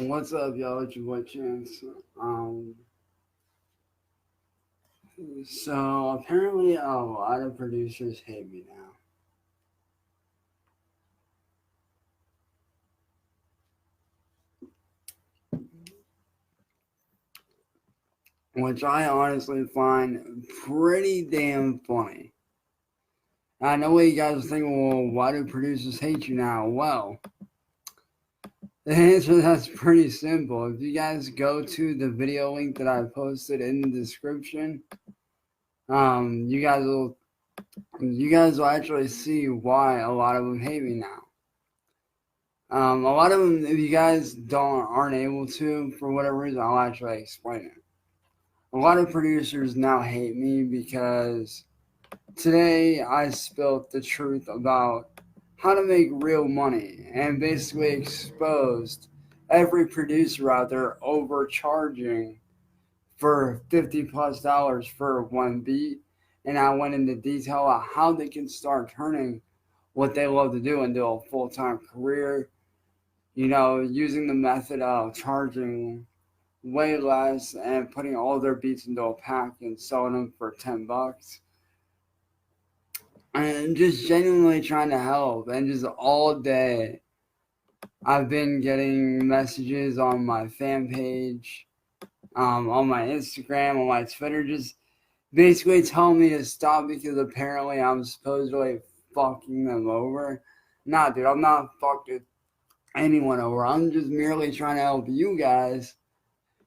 What's up, y'all? It's your boy Chance. So apparently a lot of producers hate me now. Which I honestly find pretty damn funny. I know what you guys are thinking, well, why do producers hate you now? Well, the answer that's pretty simple. If you guys go to the video link that I posted in the description, you guys will actually see why a lot of them hate me now. A lot of them, if you guys aren't able to, for whatever reason, I'll actually explain it. A lot of producers now hate me because today I spilled the truth about how to make real money and basically exposed every producer out there overcharging for $50+ for one beat. And I went into detail on how they can start turning what they love to do into a full-time career, using the method of charging way less and putting all their beats into a pack and selling them for $10. And just genuinely trying to help. And just all day, I've been getting messages on my fan page, on my Instagram, on my Twitter, just basically telling me to stop because apparently I'm supposedly fucking them over. Nah, dude, I'm not fucking anyone over. I'm just merely trying to help you guys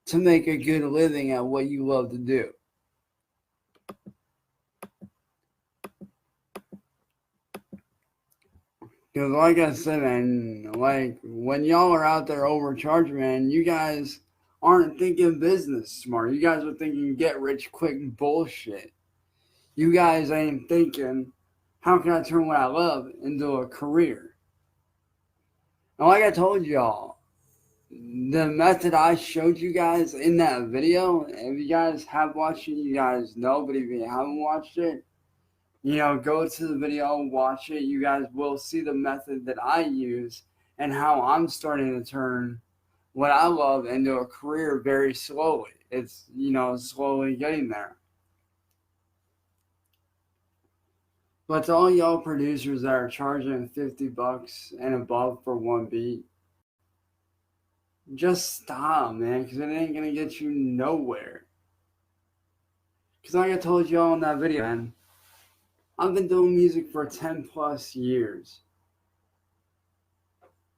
to make a good living at what you love to do. Because like I said, man, like when y'all are out there overcharging, man, you guys aren't thinking business smart. You guys are thinking get rich quick bullshit. You guys ain't thinking, how can I turn what I love into a career? And like I told y'all, the method I showed you guys in that video, if you guys have watched it, you guys know, but if you haven't watched it, go to the video, watch it. You guys will see the method that I use and how I'm starting to turn what I love into a career very slowly. It's, slowly getting there. But to all y'all producers that are charging $50 and above for one beat, just stop, man, because it ain't going to get you nowhere. Because like I told y'all in that video, man, I've been doing music for 10+ years.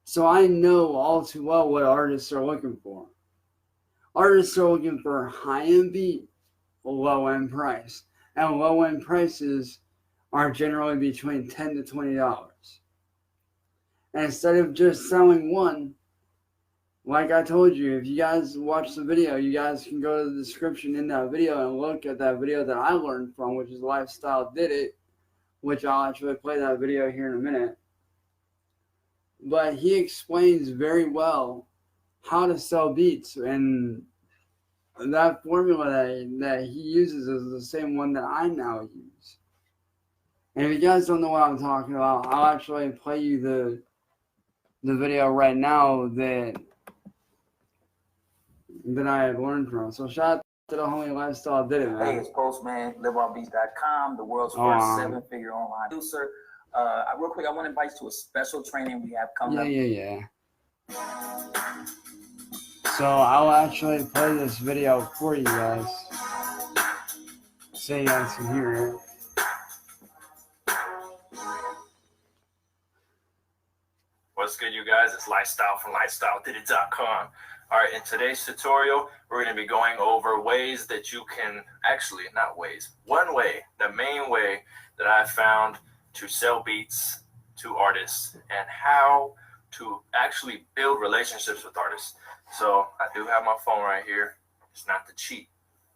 So I know all too well what artists are looking for. Artists are looking for high-end beat, low-end price. And low-end prices are generally between $10 to $20. And instead of just selling one, like I told you, if you guys watch the video, you guys can go to the description in that video and look at that video that I learned from, which is Lifestyle Did It, which I'll actually play that video here in a minute. But he explains very well how to sell beats, and that formula that he uses is the same one that I now use. And if you guys don't know what I'm talking about, I'll actually play you the video right now that I had learned from. So shout out to the homie Lifestyle Did It, man. Hey, it's Postman, liveonbeats.com, the world's first 7-figure online producer. Real quick, I want to invite you to a special training we have coming up. Yeah. So I'll actually play this video for you guys, so you guys can hear it. What's good, you guys? It's Lifestyle from LifestyleDidIt.com. All right, in today's tutorial, we're going to be going over ways that you can, actually, not ways, one way, the main way that I found to sell beats to artists and how to actually build relationships with artists. So I do have my phone right here. It's not to cheat,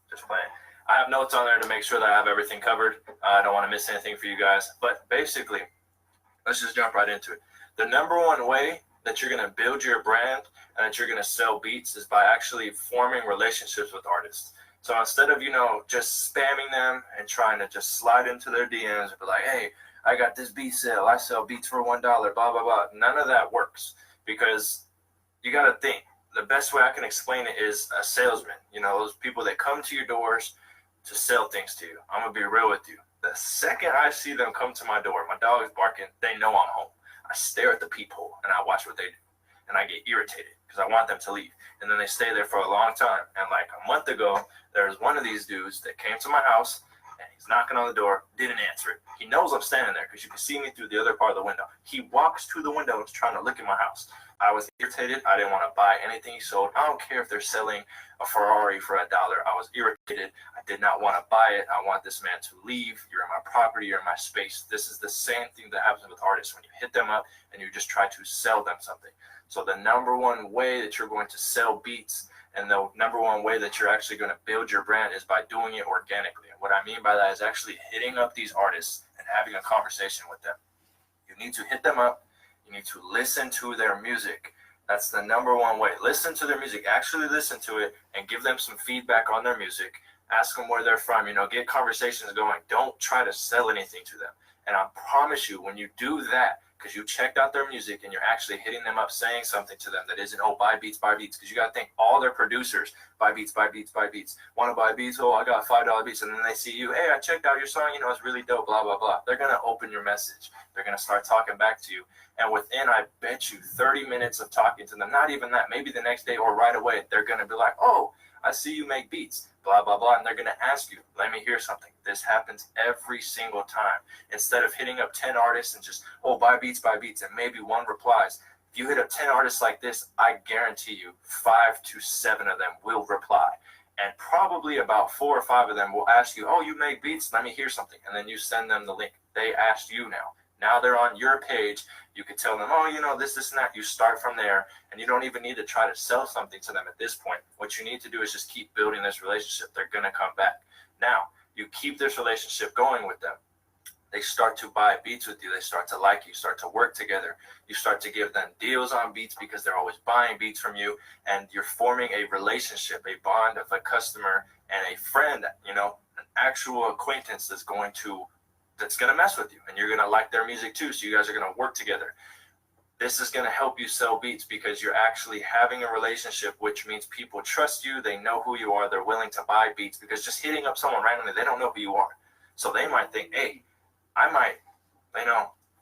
just playing. I have notes on there to make sure that I have everything covered. I don't want to miss anything for you guys. But basically, let's just jump right into it. The number one way that you're going to build your brand and that you're going to sell beats is by actually forming relationships with artists. So instead of, just spamming them and trying to just slide into their DMs and be like, hey, I got this beat sale. I sell beats for $1, blah, blah, blah. None of that works because you got to think. the best way I can explain it is a salesman. You know, those people that come to your doors to sell things to you. I'm going to be real with you. The second I see them come to my door, my dog is barking, they know I'm home. I stare at the peephole and I watch what they do. And I get irritated because I want them to leave. And then they stay there for a long time. And like a month ago, there was one of these dudes that came to my house and he's knocking on the door, didn't answer it. He knows I'm standing there because you can see me through the other part of the window. He walks to the window and is trying to look at my house. I was irritated. I didn't want to buy anything he sold. I don't care if they're selling a Ferrari for $1. I was irritated. I did not want to buy it. I want this man to leave. You're in my property. You're in my space. This is the same thing that happens with artists when you hit them up and you just try to sell them something. So the number one way that you're going to sell beats and the number one way that you're actually going to build your brand is by doing it organically. And what I mean by that is actually hitting up these artists and having a conversation with them. You need to hit them up. You need to listen to their music. That's the number one way. Listen to their music. Actually listen to it and give them some feedback on their music. Ask them where they're from. You know, get conversations going. Don't try to sell anything to them. And I promise you, when you do that, because you checked out their music and you're actually hitting them up saying something to them that isn't, oh, buy beats, because you got to think all their producers, buy beats, want to buy beats, oh, I got $5 beats, and then they see you, hey, I checked out your song, you know, it's really dope, blah, blah, blah. They're going to open your message. They're going to start talking back to you. And within, I bet you, 30 minutes of talking to them, not even that, maybe the next day or right away, they're going to be like, oh, I see you make beats, blah, blah, blah. And they're going to ask you, let me hear something. This happens every single time. Instead of hitting up 10 artists and just, oh, buy beats, and maybe one replies. If you hit up 10 artists like this, I guarantee you 5 to 7 of them will reply. And probably about 4 or 5 of them will ask you, oh, you make beats, let me hear something. And then you send them the link. They asked you now. Now they're on your page. You could tell them, oh, you know, this, and that. You start from there, and you don't even need to try to sell something to them at this point. What you need to do is just keep building this relationship. They're going to come back. Now, you keep this relationship going with them. They start to buy beats with you. They start to like you, start to work together. You start to give them deals on beats because they're always buying beats from you, and you're forming a relationship, a bond of a customer and a friend, you know, an actual acquaintance that's going to mess with you, and you're going to like their music too. So you guys are going to work together. This is going to help you sell beats because you're actually having a relationship, which means people trust you. They know who you are. They're willing to buy beats because just hitting up someone randomly, they don't know who you are. So they might think, hey, I might,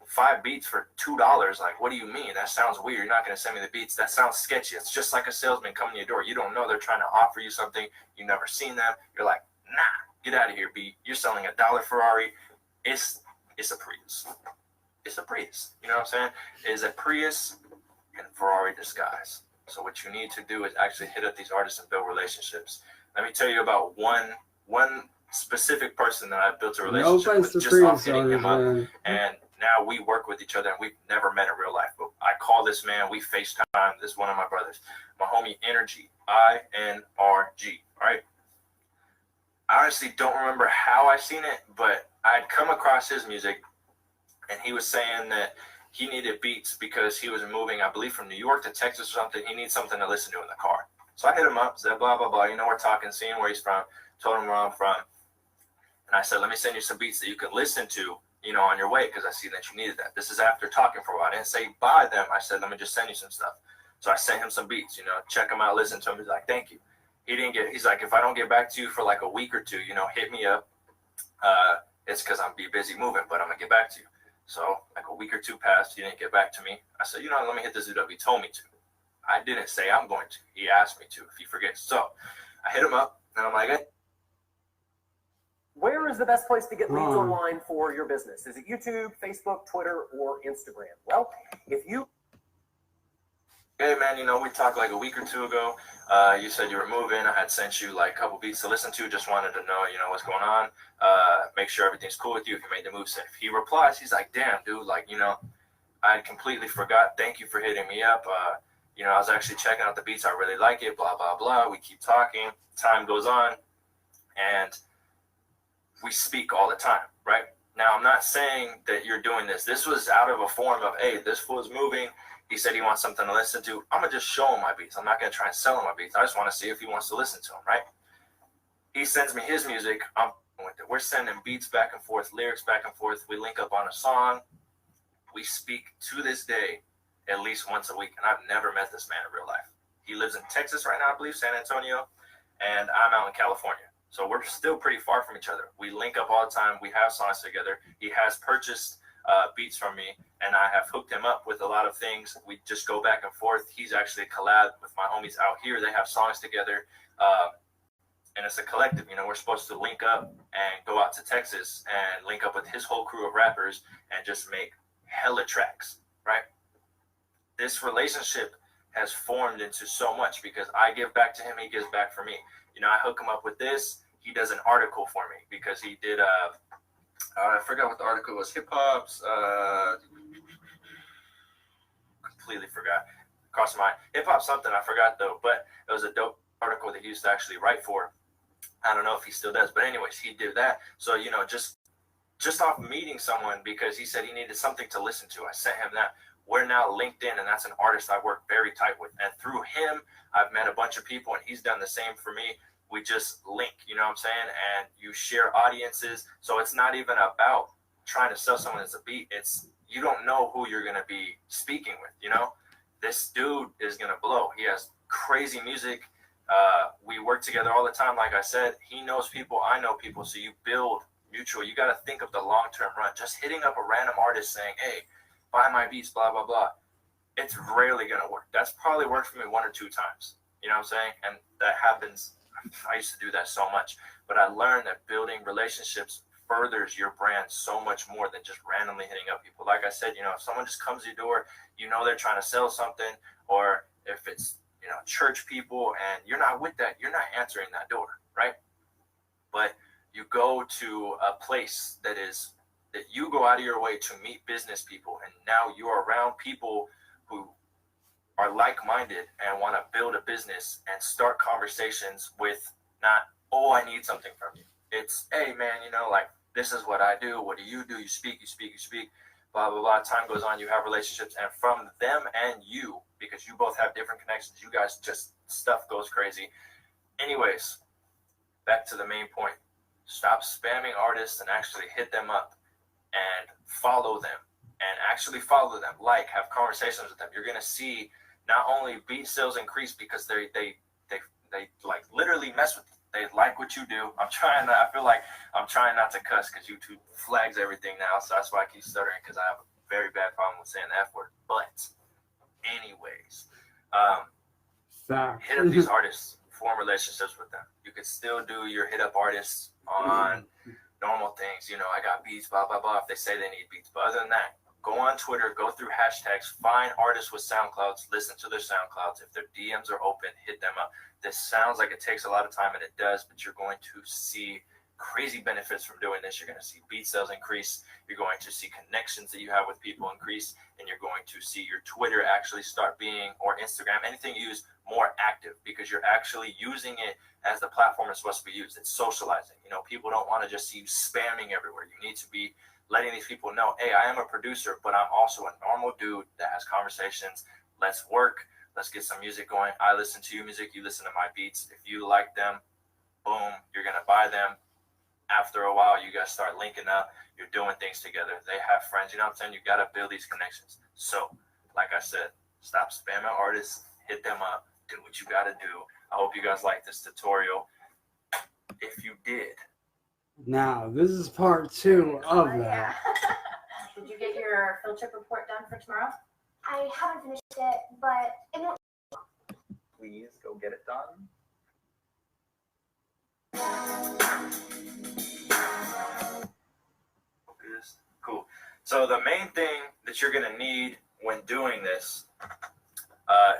5 beats for $2. Like, what do you mean? That sounds weird. You're not going to send me the beats. That sounds sketchy. It's just like a salesman coming to your door. You don't know they're trying to offer you something. You've never seen them. You're like, nah, get out of here, B. You're selling $1 Ferrari. It's a Prius. It's a Prius. You know what I'm saying? It's a Prius in Ferrari disguise. So what you need to do is actually hit up these artists and build relationships. Let me tell you about one specific person that I built a relationship with just off hitting him up. And now we work with each other, and we've never met in real life. But I call this man, we FaceTime. This is one of my brothers. My homie Energy, INRG, right? I honestly don't remember how I seen it, but I'd come across his music, and he was saying that he needed beats because he was moving, I believe, from New York to Texas or something. He needs something to listen to in the car. So I hit him up, said blah, blah, blah. You know, we're talking, seeing where he's from, told him where I'm from. And I said, let me send you some beats that you can listen to, you know, on your way, because I see that you needed that. This is after talking for a while. I didn't say buy them. I said, let me just send you some stuff. So I sent him some beats, you know, check them out, listen to them. He's like, thank you. He's like, if I don't get back to you for like a week or two, you know, hit me up. It's because I'm be busy moving, but I'm going to get back to you. So like a week or two passed. He didn't get back to me. I said, you know, let me hit this dude up. He told me to. I didn't say I'm going to. He asked me to if he forgets. So I hit him up, and I'm like, hey. Where is the best place to get leads online for your business? Is it YouTube, Facebook, Twitter, or Instagram? Well, if you... Hey, man, you know, we talked like a week or two ago. You said you were moving. I had sent you like a couple beats to listen to. Just wanted to know, you know, what's going on. Make sure everything's cool with you if you made the move. So if he replies, he's like, damn, dude, like, you know, I completely forgot. Thank you for hitting me up. You know, I was actually checking out the beats. I really like it, blah, blah, blah. We keep talking. Time goes on, and we speak all the time, right? Now, I'm not saying that you're doing this. This was out of a form of, hey, this fool's moving. He said he wants something to listen to. I'm going to just show him my beats. I'm not going to try and sell him my beats. I just want to see if he wants to listen to them, right? He sends me his music. I'm with it. We're sending beats back and forth, lyrics back and forth. We link up on a song. We speak to this day at least once a week, and I've never met this man in real life. He lives in Texas right now, I believe, San Antonio, and I'm out in California. So we're still pretty far from each other. We link up all the time. We have songs together. He has purchased beats from me, and I have hooked him up with a lot of things. We just go back and forth. He's actually collabed with my homies out here. They have songs together, and it's a collective. You know, we're supposed to link up and go out to Texas and link up with his whole crew of rappers and just make hella tracks, right? This relationship has formed into so much because I give back to him, he gives back for me. You know, I hook him up with this. He does an article for me because he did I forgot what the article was. Hip hop's completely forgot. Crossed my mind. Hip hop something, I forgot though, but it was a dope article that he used to actually write for. I don't know if he still does, but anyways, he did that. So, you know, just off meeting someone because he said he needed something to listen to, I sent him that. We're now linked in, and that's an artist I work very tight with. And through him, I've met a bunch of people, and he's done the same for me. We just link, you know what I'm saying? And you share audiences. So it's not even about trying to sell someone as a beat. It's you don't know who you're going to be speaking with, you know? This dude is going to blow. He has crazy music. We work together all the time. Like I said, he knows people. I know people. So you build mutual. You got to think of the long-term run. Just hitting up a random artist saying, hey, buy my beats, blah, blah, blah. It's rarely going to work. That's probably worked for me 1 or 2 times. You know what I'm saying? And that happens. I used to do that so much. But I learned that building relationships furthers your brand so much more than just randomly hitting up people. Like I said, you know, if someone just comes to your door, you know they're trying to sell something, or if it's, you know, church people and you're not with that, you're not answering that door, right? But you go to a place that you go out of your way to meet business people, and now you are around people who are like-minded and want to build a business and start conversations with not, oh, I need something from you. It's, hey, man, you know, like, this is what I do. What do? You speak, blah, blah, blah. Time goes on, you have relationships, and from them and you, because you both have different connections, you guys just, stuff goes crazy. Anyways, back to the main point. Stop spamming artists and actually hit them up and follow them, and actually follow them, like, have conversations with them. You're going to see not only beat sales increase because they like literally mess with you. They like what you do. I feel like I'm trying not to cuss because YouTube flags everything now. So that's why I keep stuttering, because I have a very bad problem with saying the F word. But anyways, hit up these artists, form relationships with them. You can still do your hit up artists on normal things. You know, I got beats, blah, blah, blah, if they say they need beats. But other than that, go on Twitter, go through hashtags, find artists with SoundClouds, listen to their SoundClouds. If their DMs are open, hit them up. This sounds like it takes a lot of time, and it does, but you're going to see crazy benefits from doing this. You're going to see beat sales increase. You're going to see connections that you have with people increase, and you're going to see your Twitter actually start being, or Instagram, anything you use, more active, because you're actually using it as the platform it's supposed to be used. It's socializing. You know, people don't want to just see you spamming everywhere. You need to be letting these people know, hey, I am a producer, but I'm also a normal dude that has conversations. Let's work. Let's get some music going. I listen to your music. You listen to my beats. If you like them, boom, you're going to buy them. After a while, you guys start linking up. You're doing things together. They have friends. You know what I'm saying? You got to build these connections. So, like I said, stop spamming artists. Hit them up. Do what you got to do. I hope you guys like this tutorial. If you did. Now, this is part 2 of that. Yeah. Did you get your field trip report done for tomorrow? I haven't finished it, but it won't. Please go get it done. Cool. So the main thing that you're going to need when doing this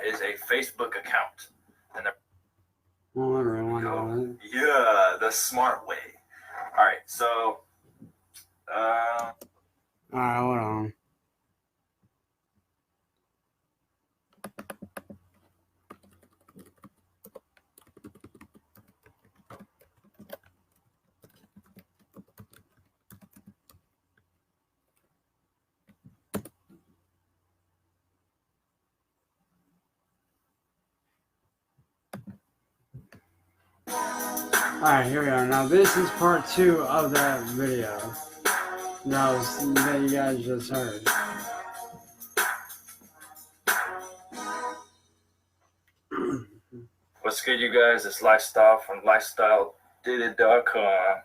is a Facebook account. And Well, everyone knows it. yeah, the smart way. All right, so All right, hold on. Alright, here we are. Now this is part 2 of that video that you guys just heard. What's good, you guys? It's Lifestyle from LifestyleDidIt.com.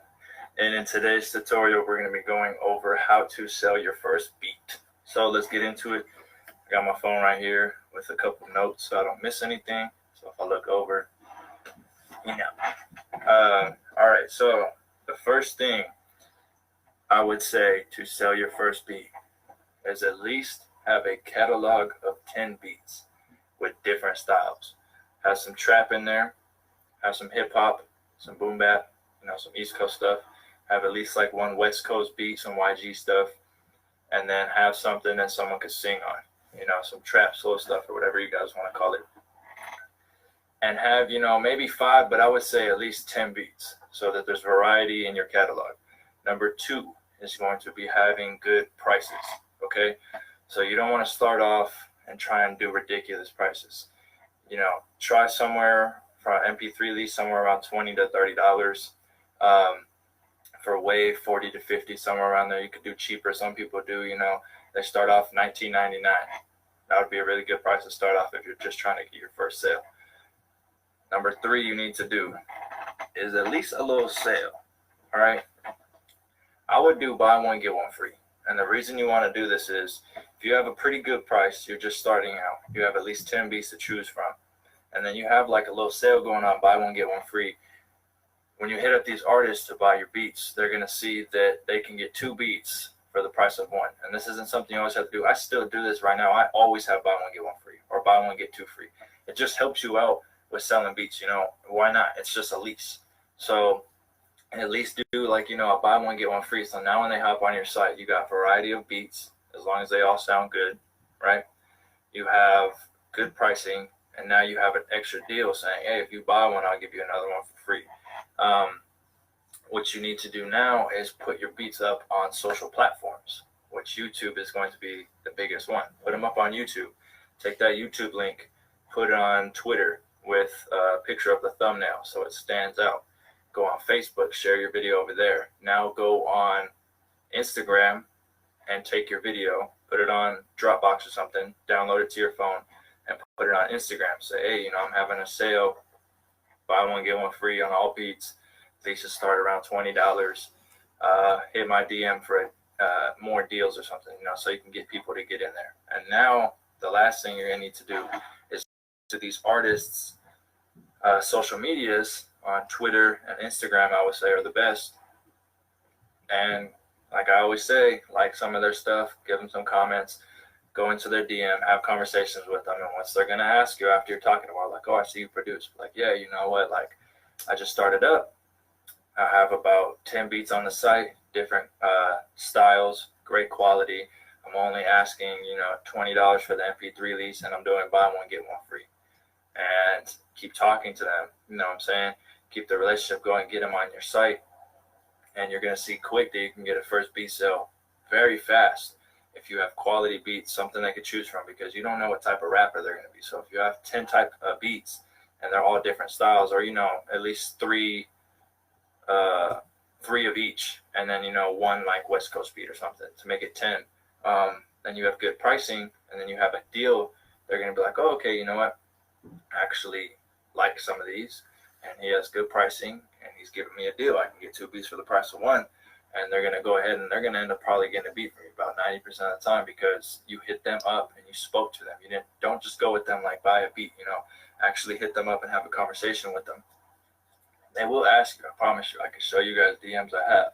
And in today's tutorial, we're going to be going over how to sell your first beat. So let's get into it. I got my phone right here with a couple notes so I don't miss anything. So if I look over, you know. All right, so the first thing I would say to sell your first beat is at least have a catalog of 10 beats with different styles. Have some trap in there, have some hip hop, some boom bap, some East Coast stuff. Have at least like one West Coast beat, some YG stuff, and then have something that someone could sing on, some trap slow stuff or whatever you guys want to call it. And have, maybe 5, but I would say at least 10 beats so that there's variety in your catalog. Number 2 is going to be having good prices, okay? So you don't want to start off and try and do ridiculous prices. Try somewhere for an MP3 lease somewhere around $20 to $30. For Wave, 40 to 50, somewhere around there. You could do cheaper. Some people do, they start off $19.99. That would be a really good price to start off if you're just trying to get your first sale. Number 3 you need to do is at least a little sale, all right? I would do buy one, get one free. And the reason you want to do this is if you have a pretty good price, you're just starting out, you have at least 10 beats to choose from. And then you have like a little sale going on, buy one, get one free. When you hit up these artists to buy your beats, they're going to see that they can get 2 beats for the price of 1. And this isn't something you always have to do. I still do this right now. I always have buy one, get one free, or buy one, get 2 free. It just helps you out with selling beats, why not? It's just a lease. So at least do like, a buy one, get one free. So now when they hop on your site, you got variety of beats, as long as they all sound good, right? You have good pricing, and now you have an extra deal saying, hey, if you buy one, I'll give you another one for free. What you need to do now is put your beats up on social platforms, which YouTube is going to be the biggest one. Put them up on YouTube. Take that YouTube link, put it on Twitter with a picture of the thumbnail so it stands out. Go on Facebook, share your video over there. Now go on Instagram and take your video, put it on Dropbox or something, download it to your phone, and put it on Instagram. Say, hey, I'm having a sale. Buy one, get one free on all beats. Leases start around $20. Hit my DM for more deals or something, so you can get people to get in there. And now the last thing you're going to need to do is to these artists' social medias on Twitter and Instagram, I would say, are the best. And like I always say, like some of their stuff, give them some comments, go into their DM, have conversations with them. And once they're going to ask you after you're talking about, like, oh, I see you produce. Like, yeah, you know what? Like, I just started up. I have about 10 beats on the site, different styles, great quality. I'm only asking, $20 for the MP3 lease, and I'm doing buy one, get one free. And keep talking to them, you know what I'm saying? Keep the relationship going, get them on your site, and you're going to see quick that you can get a first beat sale very fast if you have quality beats, something they could choose from, because you don't know what type of rapper they're going to be. So if you have 10 type of beats and they're all different styles, or, at least three of each, and then, one like West Coast beat or something to make it 10, then you have good pricing, and then you have a deal. They're going to be like, oh, okay, you know what? I actually like some of these, and he has good pricing, and he's giving me a deal. I can get 2 beats for the price of 1, and they're going to go ahead and they're going to end up probably getting a beat from you about 90% of the time, because you hit them up and you spoke to them. You don't just go with them like buy a beat, actually hit them up and have a conversation with them. They will ask you, I promise you, I can show you guys DMs I have.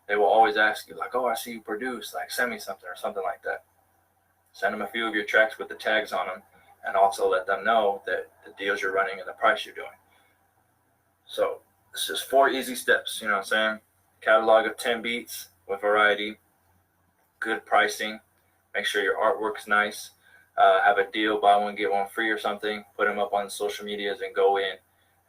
They will always ask you, like, oh, I see you produce, like, send me something or something like that. Send them a few of your tracks with the tags on them, and also let them know that the deals you're running and the price you're doing. So it's just 4 easy steps, you know what I'm saying? Catalog of 10 beats with variety, good pricing, make sure your artwork's nice, have a deal, buy one, get one free or something, put them up on social medias, and go in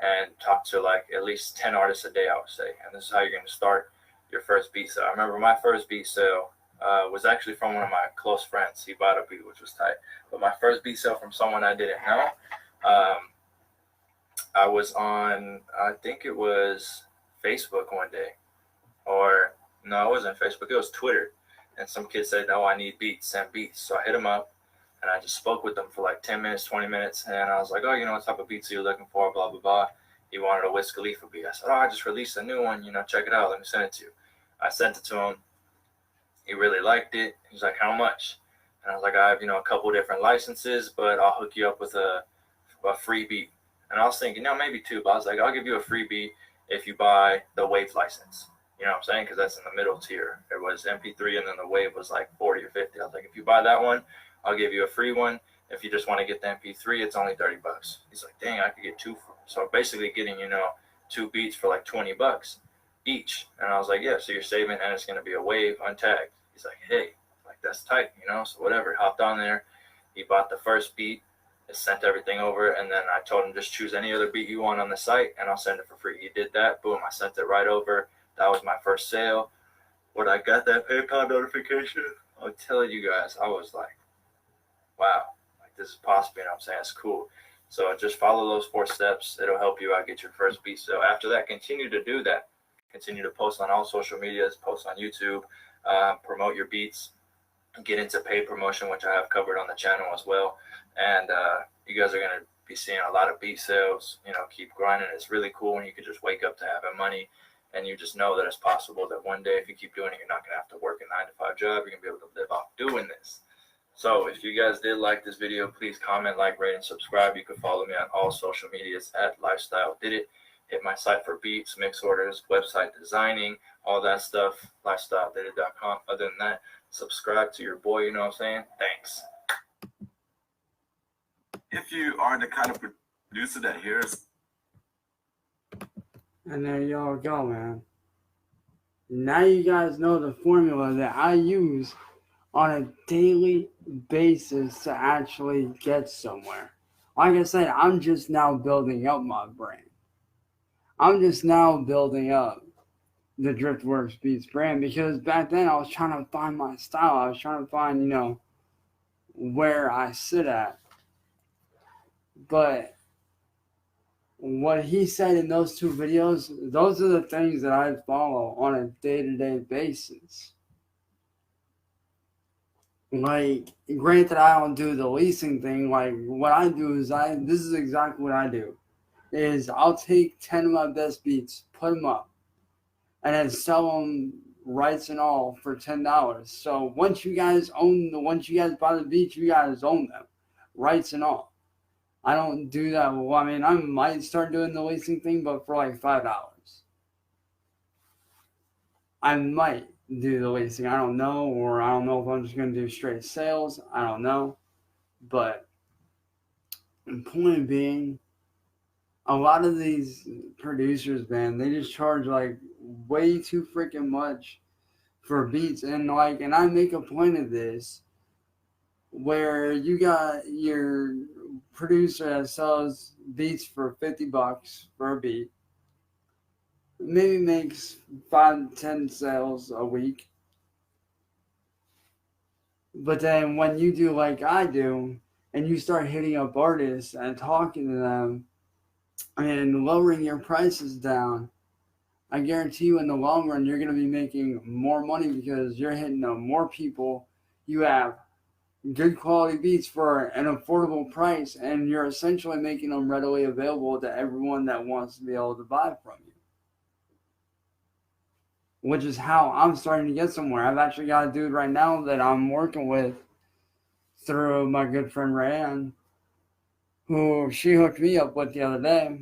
and talk to like at least 10 artists a day, I would say. And this is how you're going to start your first beat sale. I remember my first beat sale was actually from one of my close friends. He bought a beat, which was tight. But my first beat sale from someone I didn't know, I was on, I think it was Facebook one day. Or, no, it wasn't Facebook. It was Twitter. And some kid said, no, I need beats, send beats. So I hit him up. And I just spoke with him for like 10 minutes, 20 minutes. And I was like, oh, what type of beats are you looking for? Blah, blah, blah. He wanted a Wiz Khalifa beat. I said, oh, I just released a new one. Check it out. Let me send it to you. I sent it to him. He really liked it. He's like, how much? And I was like, I have, a couple different licenses, but I'll hook you up with a free beat. And I was thinking, maybe two. But I was like, I'll give you a free beat if you buy the Wave license. You know what I'm saying? Because that's in the middle tier. It was MP3, and then the Wave was like 40 or 50. I was like, if you buy that one, I'll give you a free one. If you just want to get the MP3, it's only $30. He's like, dang, I could get two. So basically getting, two beats for like $20 each. And I was like, yeah, so you're saving, and it's going to be a Wave untagged. He's like, hey, like that's tight, so whatever. Hopped on there. He bought the first beat, sent everything over, and then I told him just choose any other beat you want on the site, and I'll send it for free. He did that. Boom, I sent it right over. That was my first sale. When I got that PayPal notification, I'll tell you guys, I was like, wow, like this is possible. You know what I'm saying? It's cool. So just follow those 4 steps. It'll help you out get your first beat. So after that, continue to do that. Continue to post on all social medias, post on YouTube, promote your beats, get into paid promotion, which I have covered on the channel as well. And you guys are going to be seeing a lot of beat sales. Keep grinding. It's really cool when you can just wake up to having money, and you just know that it's possible that one day if you keep doing it, you're not going to have to work a 9-to-5 job. You're going to be able to live off doing this. So if you guys did like this video, please comment, like, rate, and subscribe. You can follow me on all social medias at Lifestyle Did It. Hit my site for beats, mix orders, website designing, all that stuff, lifestyledidit.com. Other than that, subscribe to your boy, you know what I'm saying? Thanks. If you are the kind of producer that hears. And there y'all go, man. Now you guys know the formula that I use on a daily basis to actually get somewhere. Like I said, I'm just now building up my brand. I'm just now building up the Driftworks Beats brand, because back then I was trying to find my style. I was trying to find, where I sit at. But what he said in those 2 videos, those are the things that I follow on a day-to-day basis. Like, granted, I don't do the leasing thing. Like, what I do is this is exactly what I do. Is I'll take 10 of my best beats, put them up, and then sell them rights and all for $10. So once you guys buy the beats, you guys own them, rights and all. I don't do that. Well, I mean, I might start doing the leasing thing, but for like $5. I might do the leasing. I don't know, or I don't know if I'm just going to do straight sales. I don't know. But the point being, a lot of these producers, man, they just charge like way too freaking much for beats. And I make a point of this, where you got your producer that sells beats for $50 for a beat, maybe makes 5-10 sales a week. But then when you do like I do, and you start hitting up artists and talking to them and lowering your prices down, I guarantee you in the long run you're going to be making more money, because you're hitting up more people. You have good quality beats for an affordable price, and you're essentially making them readily available to everyone that wants to be able to buy from you. Which is how I'm starting to get somewhere. I've actually got a dude right now that I'm working with through my good friend Rayanne, who she hooked me up with the other day.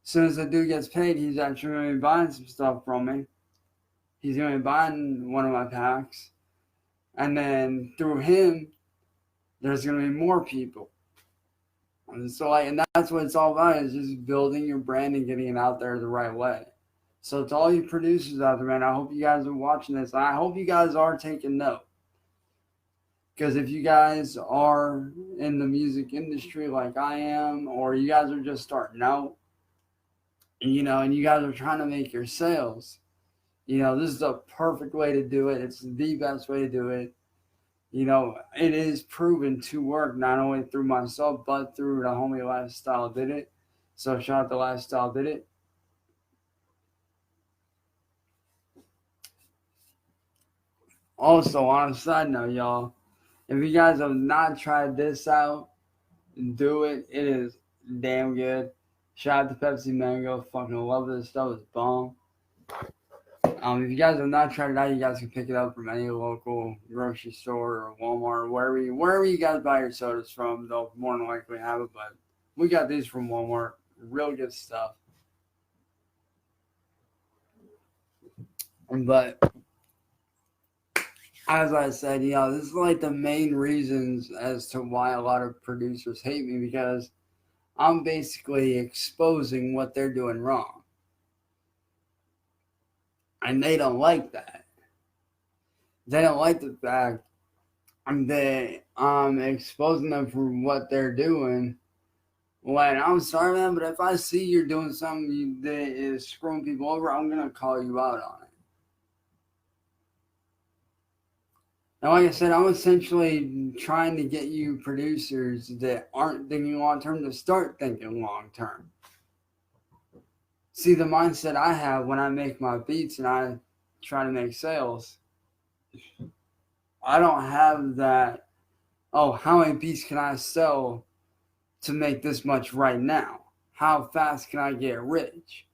As soon as the dude gets paid, he's actually going to be buying some stuff from me. He's going to be buying one of my packs. And then through him, there's going to be more people. And so, and that's what it's all about, is just building your brand and getting it out there the right way. So to all you producers out there, man, I hope you guys are watching this. I hope you guys are taking note. Because if you guys are in the music industry like I am, or you guys are just starting out, and you guys are trying to make your sales, this is the perfect way to do it. It's the best way to do it. It is proven to work, not only through myself, but through the homie Lifestyle Did It. So shout out to Lifestyle Did It. Also, on a side note, y'all, If you guys have not tried this out, do it. It is damn good. Shout out to Pepsi Mango. Fucking love this stuff. It's bomb. If you guys have not tried it out, you guys can pick it up from any local grocery store or Walmart, wherever you guys buy your sodas from. They'll more than likely have it, but we got these from Walmart. Real good stuff. But as I said, this is like the main reasons as to why a lot of producers hate me, because I'm basically exposing what they're doing wrong. And they don't like that. They don't like the fact that I'm exposing them for what they're doing. When I'm sorry, man, but if I see you're doing something that is screwing people over, I'm going to call you out on it. And like I said, I'm essentially trying to get you producers that aren't thinking long term to start thinking long term. See, the mindset I have when I make my beats and I try to make sales, I don't have that, oh, how many beats can I sell to make this much right now? How fast can I get rich?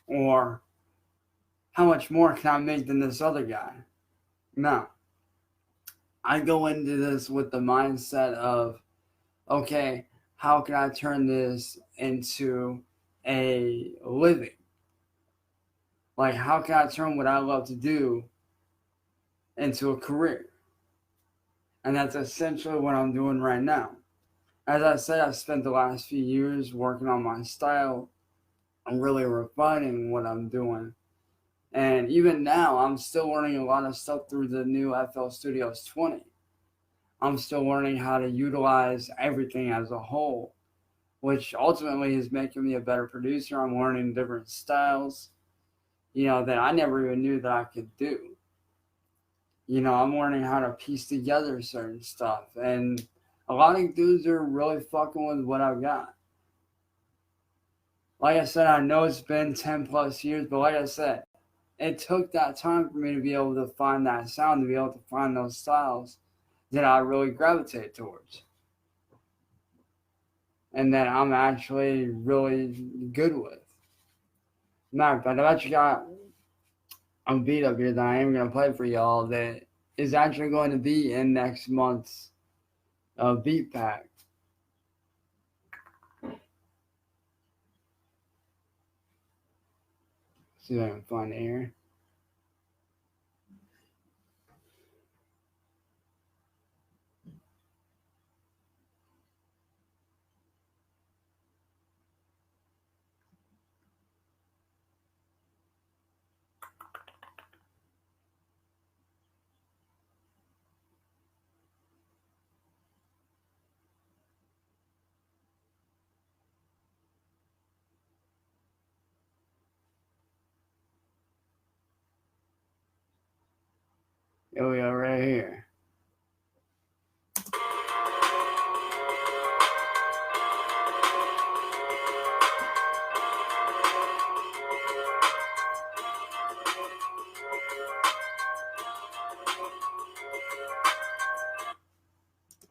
Or how much more can I make than this other guy? No. I go into this with the mindset of, okay, how can I turn this into a living? Like, how can I turn what I love to do into a career? And that's essentially what I'm doing right now. As I said, I've spent the last few years working on my style and really refining what I'm doing. And even now, I'm still learning a lot of stuff through the new FL Studios 20. I'm still learning how to utilize everything as a whole, which ultimately is making me a better producer. I'm learning different styles, that I never even knew that I could do. I'm learning how to piece together certain stuff. And a lot of dudes are really fucking with what I've got. Like I said, I know it's been 10 plus years, but like I said, it took that time for me to be able to find that sound, to be able to find those styles that I really gravitate towards. And that I'm actually really good with. Matter of fact, I've actually got a beat up here that I am going to play for y'all that is actually going to be in next month's beat pack. See if I can find it here. Here we go, right here.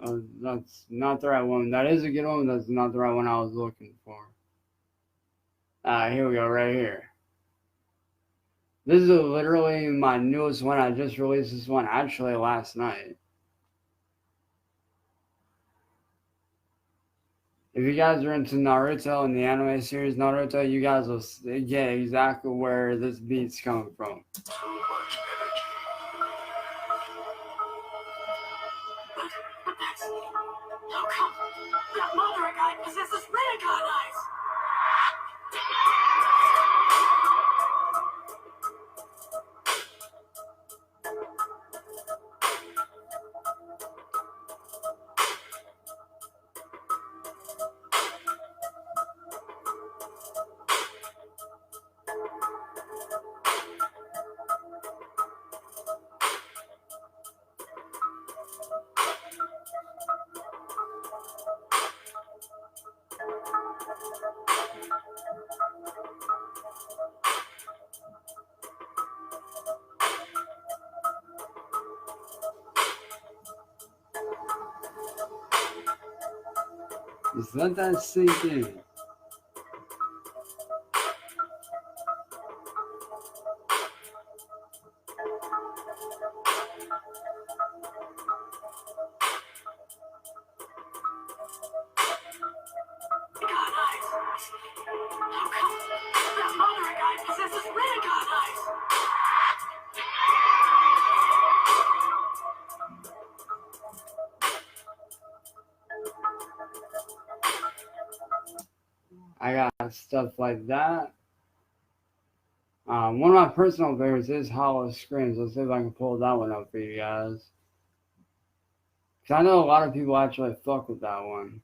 Oh, that's not the right one. That is a good one, but that's not the right one I was looking for. Here we go, right here. This is literally my newest one. I just released this one actually last night. If you guys are into Naruto and the anime series Naruto, you guys will get exactly where this beat's coming from. Too much energy. But that's... How come that mother guy possesses Rinnegan eyes? Just let that sink in. How come that mother guy possesses Ray-Gun eyes? I got stuff like that. One of my personal favorites is Hollow Screams. Let's see if I can pull that one up for you guys. Because I know a lot of people actually fuck with that one.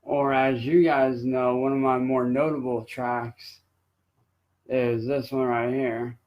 Or as you guys know, one of my more notable tracks is this one right here.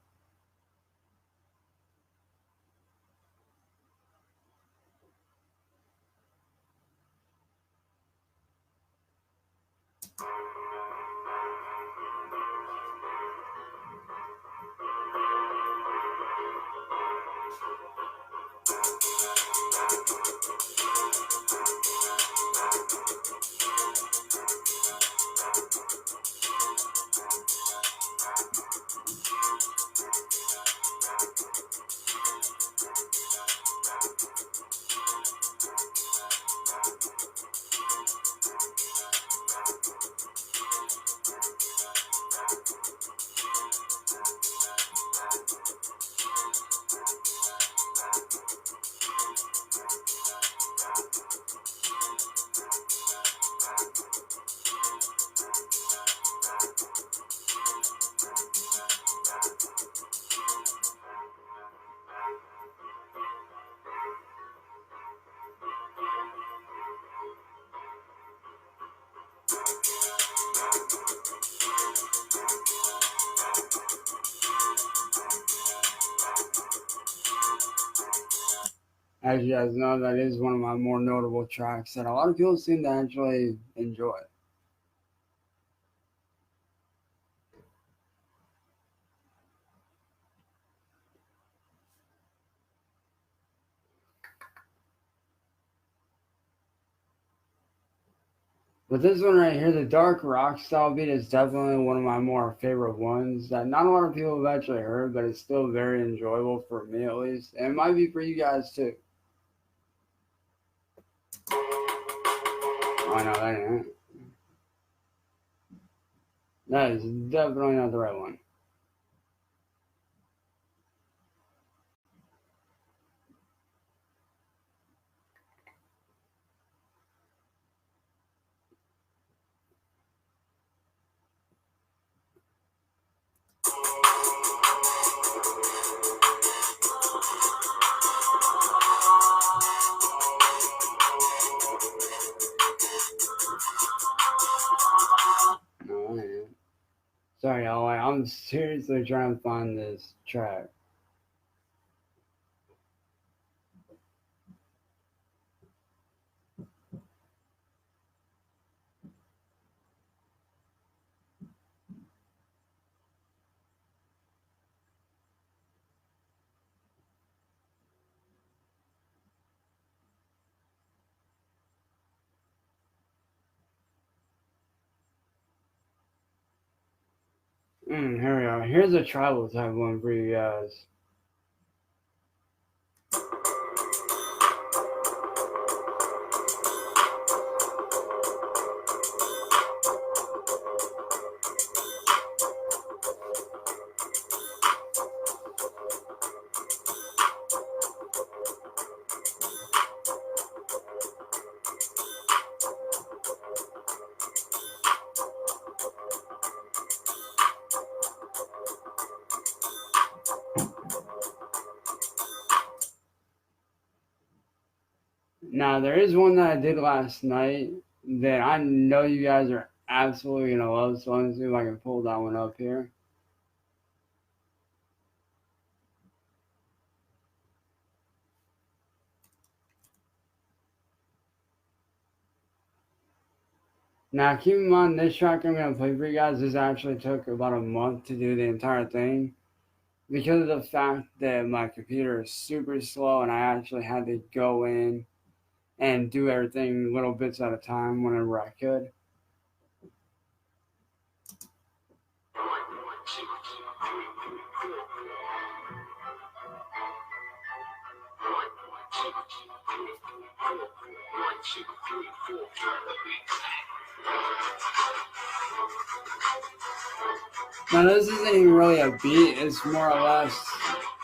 As you guys know, that is one of my more notable tracks that a lot of people seem to actually enjoy. But this one right here, the dark rock style beat, is definitely one of my more favorite ones that not a lot of people have actually heard, but it's still very enjoyable for me at least. And it might be for you guys too. Oh, no, that ain't it. That is definitely not the right one. No, that ain't it. Sorry, y'all. I'm seriously trying to find this track. Here we are. Here's a tribal type one for you guys. Now, there is one that I did last night that I know you guys are absolutely going to love, so let me see if I can pull that one up here. Now, keep in mind, this track I'm going to play for you guys, this actually took about a month to do the entire thing because of the fact that my computer is super slow and I actually had to go in and do everything little bits at a time whenever I could. Now, this isn't even really a beat, it's more or less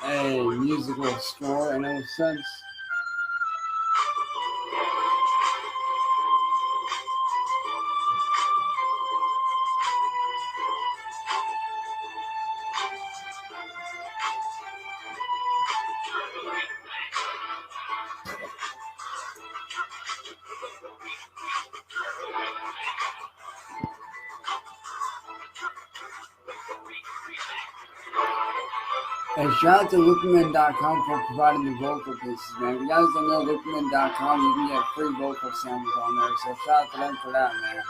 a musical score in a sense. And shout out to Loopman.com for providing the vocal pieces, man. If you guys don't know Loopman.com, you can get free vocal samples on there. So shout out to them for that, man.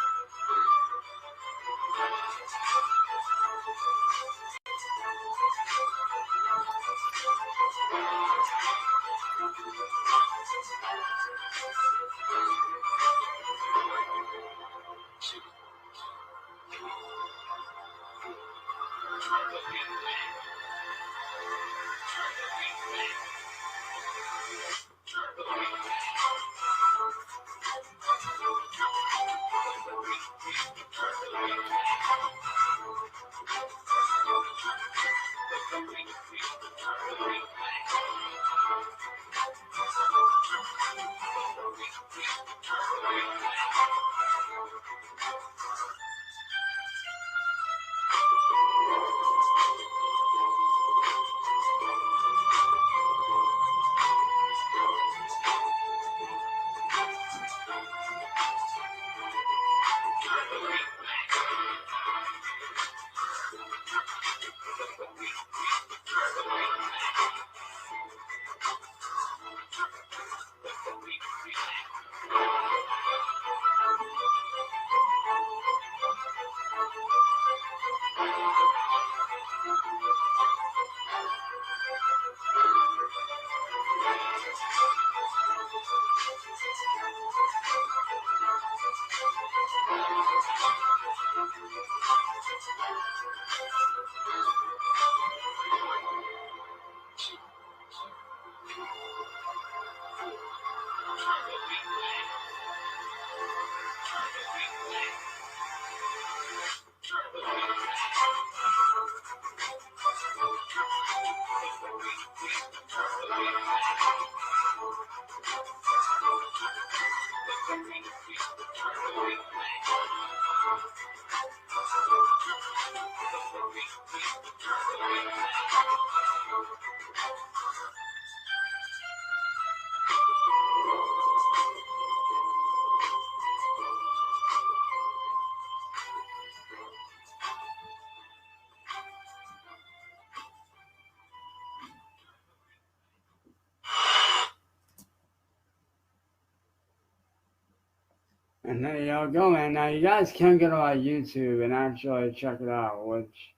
And there y'all go, man. Now, you guys can go to my YouTube and actually check it out, which,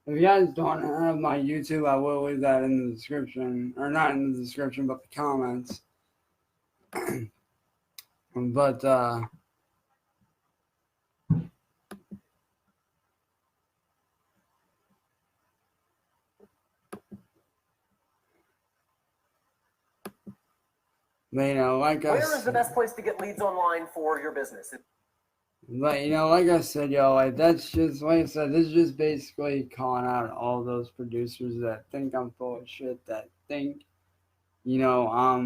if you guys don't have my YouTube, I will leave that in the description. Or not in the description, but the comments. But, you know, like I Where is the best place to get leads online for your business? But, you know, like I said, yo, like, that's just, like I said, this is just basically calling out all those producers that think I'm full of shit, that think, you know,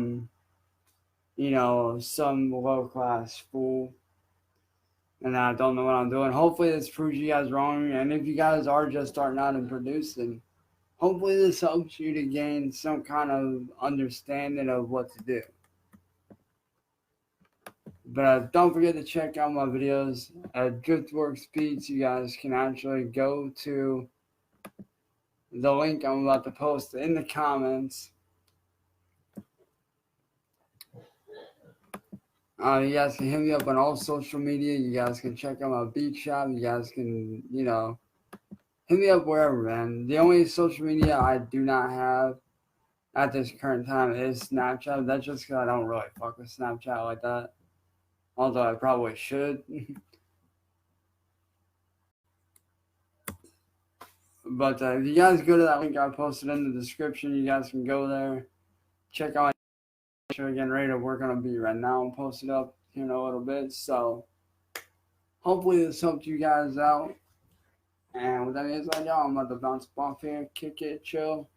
some low-class fool, and I don't know what I'm doing. Hopefully this proves you guys wrong, and if you guys are just starting out and producing, hopefully this helps you to gain some kind of understanding of what to do. But don't forget to check out my videos at Driftworks Beats. You guys can actually go to the link I'm about to post in the comments. You guys can hit me up on all social media. You guys can check out my beat shop. You guys can, hit me up wherever, man. The only social media I do not have at this current time is Snapchat. That's just because I don't really fuck with Snapchat like that. Although I probably should. But if you guys go to that link I posted in the description, you guys can go there. Check out my show. Getting ready to work on a beat right now and post it up here in a little bit. So hopefully this helped you guys out. And with that being said, y'all, I'm about to bounce off here, kick it, chill.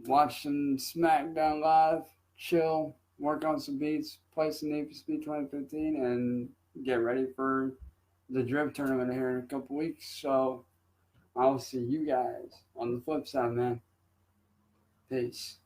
Watch some SmackDown Live, chill, work on some beats, play some Need for Speed 2015, and get ready for the Drift tournament here in a couple weeks. So I'll see you guys on the flip side, man. Peace.